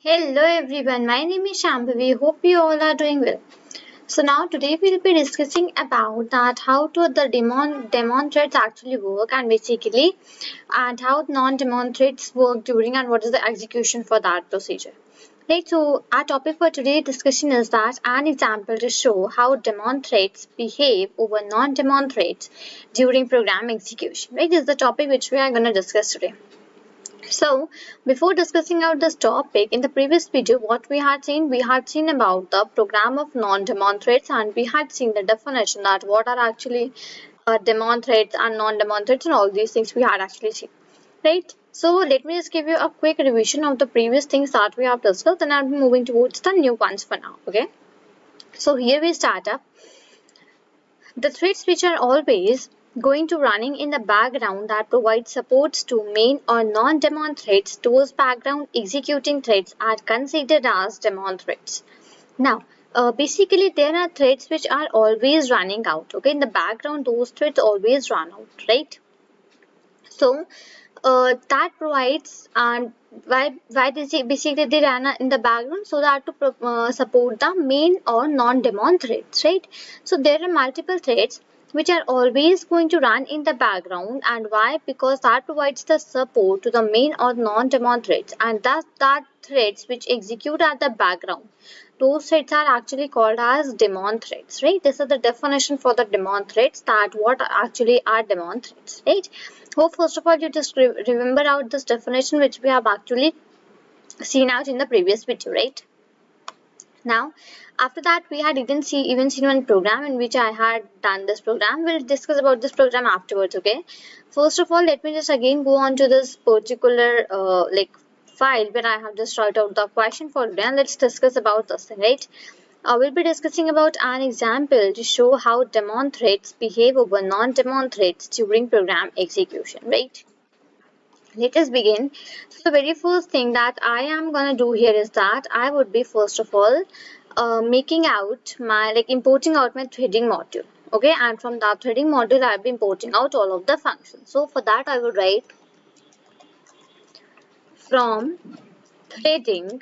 Hello everyone, my name is Shambhavi. Hope you all are doing well. So now today we'll be discussing about that how to the demon threads actually work and how non-demon threads work during and what is the execution for that procedure. Right, so our topic for today's discussion is that an example to show how demon threads behave over non-demon threads during program execution. Right, this is the topic which we are going to discuss today. So, before discussing out this topic, in the previous video, what we had seen about the program of non-demon threads, and we had seen the definition that what are actually demon threads and non-demon threads and all these things we had actually seen, right? So, let me just give you a quick revision of the previous things that we have discussed, and I'll be moving towards the new ones for now, okay? So, here we start up. The threads which are always going to running in the background that provide supports to main or non-daemon threads, those background executing threads are considered as daemon threads. Now, basically there are threads which are always running out. Okay, in the background those threads always run out, right? So that provides and why basically they run in the background so that to support the main or non-daemon threads, right? So there are multiple threads which are always going to run in the background, and why? Because that provides the support to the main or non-daemon threads, and that threads which execute at the background, those threads are actually called as daemon threads, right? This is the definition for the daemon threads, that what actually are daemon threads, right? Hope first of all you just remember out this definition which we have actually seen out in the previous video, right? Now, after that we had even seen one program in which I had done this program. We'll discuss about this program afterwards, okay? First of all, let me just again go on to this particular file where I have just write out the question for today, and let's discuss about this thing, right? We'll be discussing about an example to show how daemon threads behave over non-daemon threads during program execution, right? Let us begin. So the very first thing that I am gonna do here is that I would be first of all making out my importing out my threading module. Okay, and from that threading module I'll be importing out all of the functions. So for that I would write from threading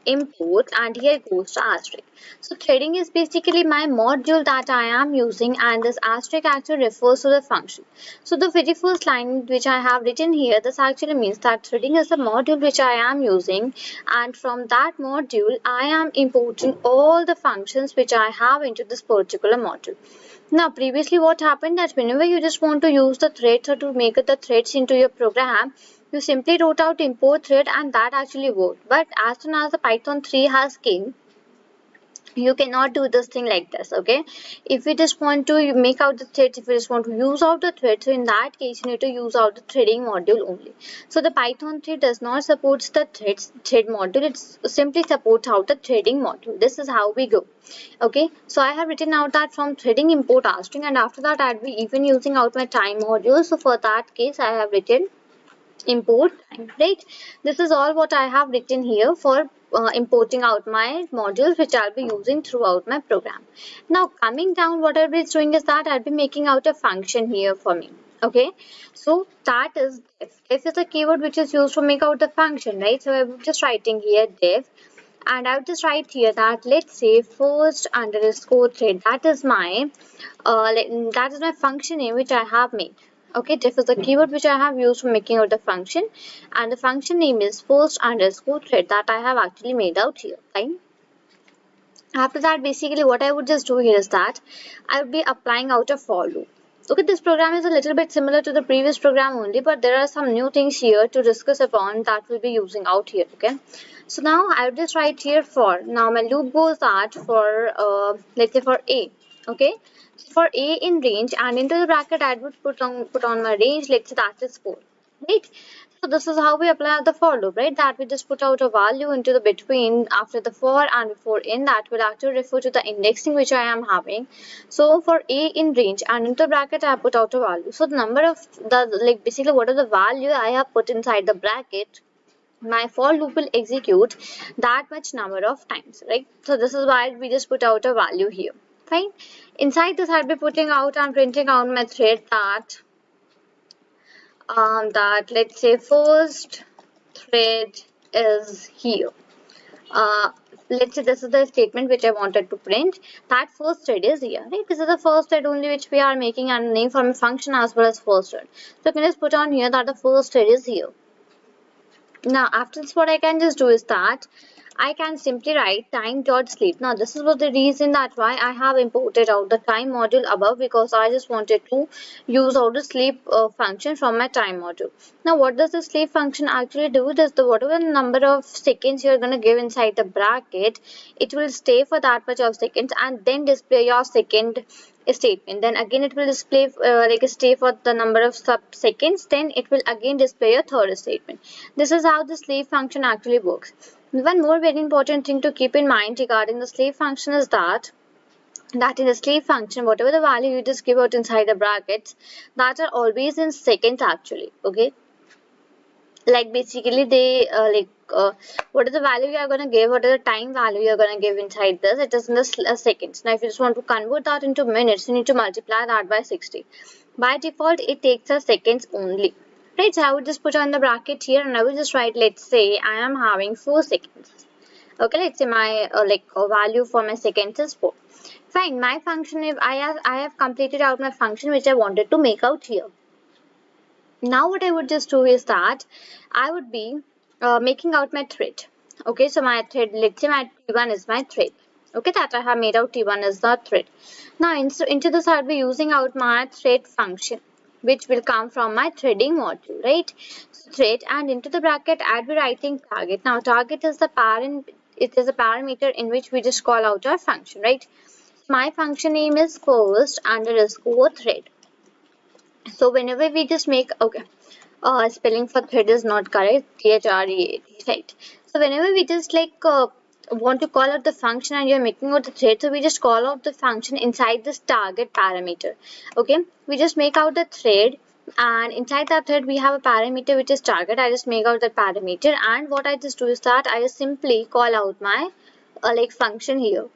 import, and here goes the asterisk. So threading is basically my module that I am using, and this asterisk actually refers to the function. So the very first line which I have written here, this actually means that threading is the module which I am using, and from that module I am importing all the functions which I have into this particular module. Now, previously what happened that whenever you just want to use the threads or to make the threads into your program, you simply wrote out import thread and that actually worked. But as soon as the Python 3 has came, you cannot do this thing like this, okay? If you just want to make out the threads, if you just want to use out the thread, so in that case you need to use out the threading module only. So the Python 3 does not support the thread module, it simply supports out the threading module. This is how we go, okay? So I have written out that from threading import asterisk, and after that I'll be even using out my time module. So for that case I have written import time, right? This is all what I have written here for importing out my modules which I'll be using throughout my program. Now coming down, what I'll be doing is that I'll be making out a function here for me, okay? So that is def. Def is a keyword which is used to make out the function, right? So I'm just writing here def, and I'll just write here that let's say first underscore thread, that is my function name which I have made. Okay, def is the keyword which I have used for making out the function, and the function name is first underscore thread that I have actually made out here, fine. After that, basically what I would just do here is that I would be applying out a for loop. Okay, this program is a little bit similar to the previous program only, but there are some new things here to discuss upon that we'll be using out here, okay? So now I'll just write here for, now my loop goes that for, let's say for A, okay? So for A in range, and into the bracket I would put on my range, let's say that is 4, right? So this is how we apply the for loop, right? That we just put out a value into the between after the for and before in, that will actually refer to the indexing which I am having. So for A in range and into the bracket I have put out a value. So the number of the basically what is the value I have put inside the bracket, my for loop will execute that much number of times, right? So this is why we just put out a value here, fine. Inside this I'll be putting out and printing out my thread that let's say first thread is here. uh, let's say this is the statement which I wanted to print. That first thread is here, right? This is the first thread only which we are making and name from a function as well as first thread. So I can just put on here that the first thread is here. Now after this, what I can just do is that I can simply write time dot sleep. Now this is what the reason that why I have imported out the time module above, because I just wanted to use out the sleep function from my time module. Now what does the sleep function actually do? Is the whatever number of seconds you're going to give inside the bracket, it will stay for that much of seconds and then display your second statement. Then again it will display like a stay for the number of sub seconds, then it will again display a third statement. This is how the sleep function actually works. One more very important thing to keep in mind regarding the sleep function is that in the sleep function, whatever the value you just give out inside the brackets, that are always in seconds actually. Okay, like basically they what is the value you are going to give, what is the time value you are going to give inside this, it is in the seconds. Now if you just want to convert that into minutes, you need to multiply that by 60. By default it takes us seconds only, right? So I would just put on the bracket here and I will just write, let's say I am having 4 seconds. Okay, let's say my value for my seconds is 4. Fine, my function, if I have completed out my function which I wanted to make out here. Now what I would just do is that I would be making out my thread. Okay, so my thread, let's say my T1 is my thread. Okay, that I have made out T1 is the thread. Now into this I'll be using out my thread function, which will come from my threading module, right? So thread, and into the bracket I'll be writing target. Now target is the parent, it is a parameter in which we just call out our function, right? My function name is first underscore thread. So whenever we just make, okay, spelling for thread is not correct, THREAD, right? So whenever we just want to call out the function and you're making out the thread, so we just call out the function inside this target parameter. Okay, we just make out the thread, and inside that thread we have a parameter which is target. I just make out that parameter, and what I just do is that I just simply call out my function here,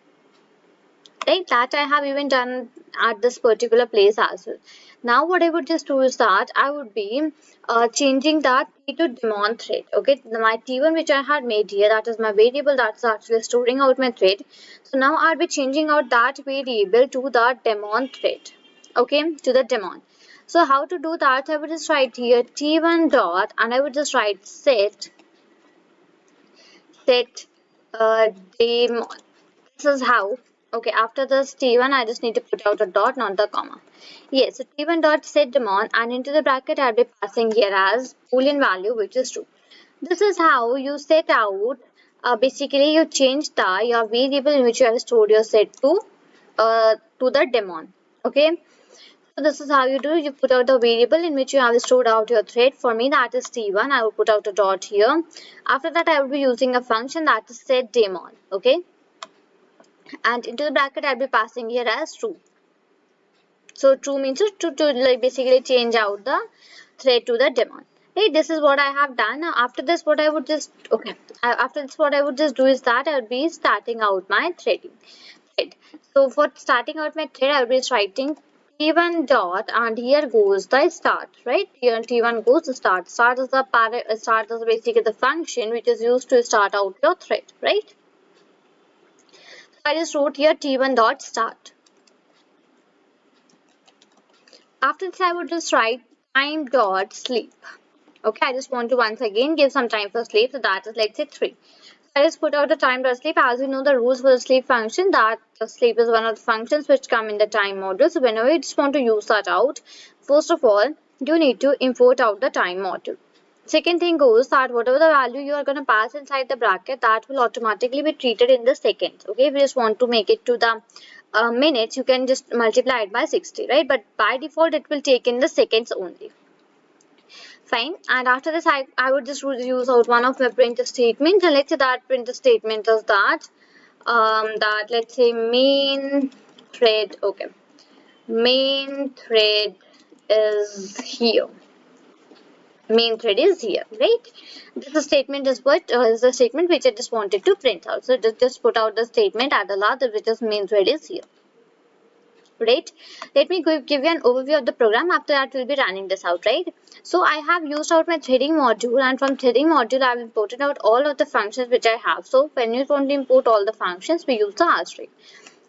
right? That I have even done at this particular place as well. Now what I would just do is that I would be changing that T to daemon thread. Okay, my T1 which I had made here, that is my variable that's actually storing out my thread. So now I'll be changing out that variable to the daemon thread. Okay, to the daemon. So how to do that? I would just write here T1 dot, and I would just write set daemon. This is how. Okay, after this T1 I just need to put out a dot, not the comma. Yes, so T1 dot set daemon, and into the bracket I'll be passing here as boolean value which is true. This is how you set out, basically you change your variable in which you have stored your set to the daemon. Okay, so this is how you do. You put out the variable in which you have stored out your thread. For me that is T1. I will put out a dot here. After that I will be using a function that is set daemon. Okay, and into the bracket I'll be passing here as true. So true means to basically change out the thread to the daemon. Hey, this is what I have done. Now after this what I would just after this what I would just do is that I would be starting out my thread. So for starting out my thread I will be writing T1 dot, and here goes the start, right? Here T1 goes the start. Start is basically the function which is used to start out your thread, right? I just wrote here T1 dot start. After this, I would just write time dot sleep. Okay, I just want to once again give some time for sleep. So that is, let's say 3. I just put out the time dot sleep. As you know the rules for the sleep function, that the sleep is one of the functions which come in the time module. So whenever you just want to use that out, first of all, you need to import out the time module. Second thing goes that whatever the value you are going to pass inside the bracket, that will automatically be treated in the seconds. Okay, if you just want to make it to the minutes, you can just multiply it by 60, right? But by default it will take in the seconds only. Fine, and after this I would just use out one of my printf statements, and let's say that printf statement is that let's say main thread. Okay, main thread is here. Main thread is here, right? This statement is what is the statement which I just wanted to print out. So just put out the statement at the last, which is main thread is here, right? Let me give you an overview of the program. After that, we'll be running this out, right? So I have used out my threading module, and from threading module, I've imported out all of the functions which I have. So when you want to import all the functions, we use the R-string.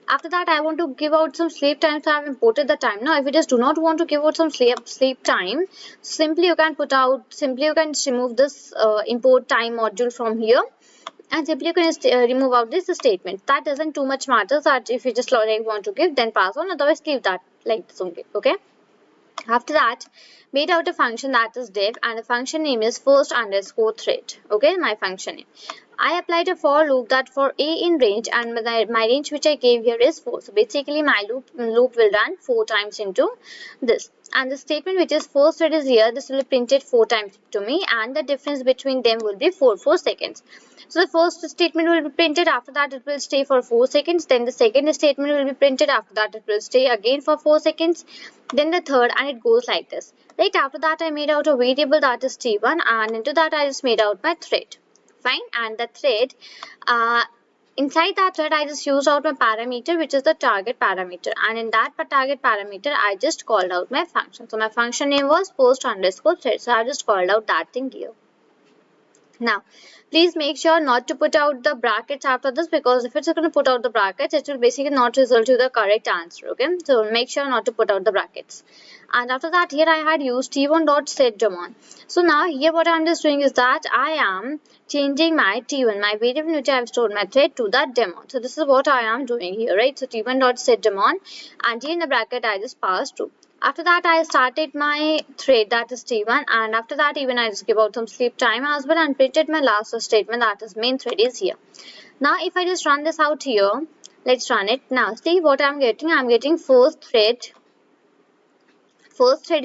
After that, I want to give out some sleep time, so I have imported the time. Now, if you just do not want to give out some sleep time, simply you can remove this import time module from here, and simply you can remove out this statement. That doesn't too much matter. That if you just like want to give, then pass on. Otherwise, leave that like this only. Okay. After that, made out a function that is div, and the function name is first underscore thread. Okay, my function name. I applied a for loop that for a in range, and my range which I gave here is 4. So basically my loop will run 4 times into this. And the statement which is first thread is here, this will be printed 4 times to me, and the difference between them will be 4 seconds. So the first statement will be printed, after that it will stay for 4 seconds, then the second statement will be printed, after that it will stay again for 4 seconds, then the third, and it goes like this. Right, after that I made out a variable that is t1, and into that I just made out my thread. Fine, and the thread, inside that thread I just used out my parameter, which is the target parameter, and in that target parameter I just called out my function. So my function name was post underscore thread, so I just called out that thing here. Now, please make sure not to put out the brackets after this, because if it's going to put out the brackets, it will basically not result to the correct answer. Okay, so make sure not to put out the brackets. And after that, here I had used t1.setDaemon. So now here what I'm just doing is that I am changing my t1, my variable in which I have stored my thread, to that daemon. So this is what I am doing here, right? So t1.setDaemon, and here in the bracket I just passed true. After that, I started my thread, that is t1, and after that even I just give out some sleep time as well, and printed my last statement, that is main thread is here. Now if I just run this out here, let's run it. Now see what I'm getting first thread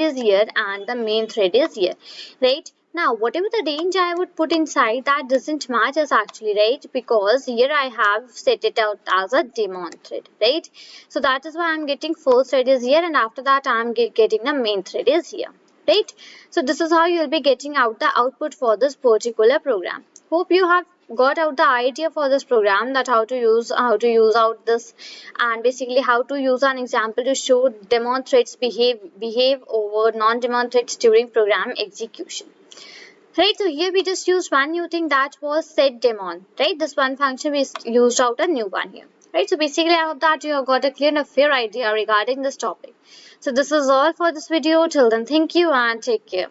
is here, and the main thread is here, right? Now whatever the range I would put inside, that doesn't match us actually, right? Because here I have set it out as a daemon thread, right? So that is why I'm getting first thread is here, and after that I'm getting the main thread is here, right? So this is how you'll be getting out the output for this particular program. Hope you have got out the idea for this program, that how to use out this, and basically how to use an example to show daemon threads behave over non-daemon threads during program execution. Right, so here we just used one new thing, that was setDaemon, right? This one function we used out a new one here, right? So basically I hope that you have got a clear and a fair idea regarding this topic. So this is all for this video. Till then, thank you and take care.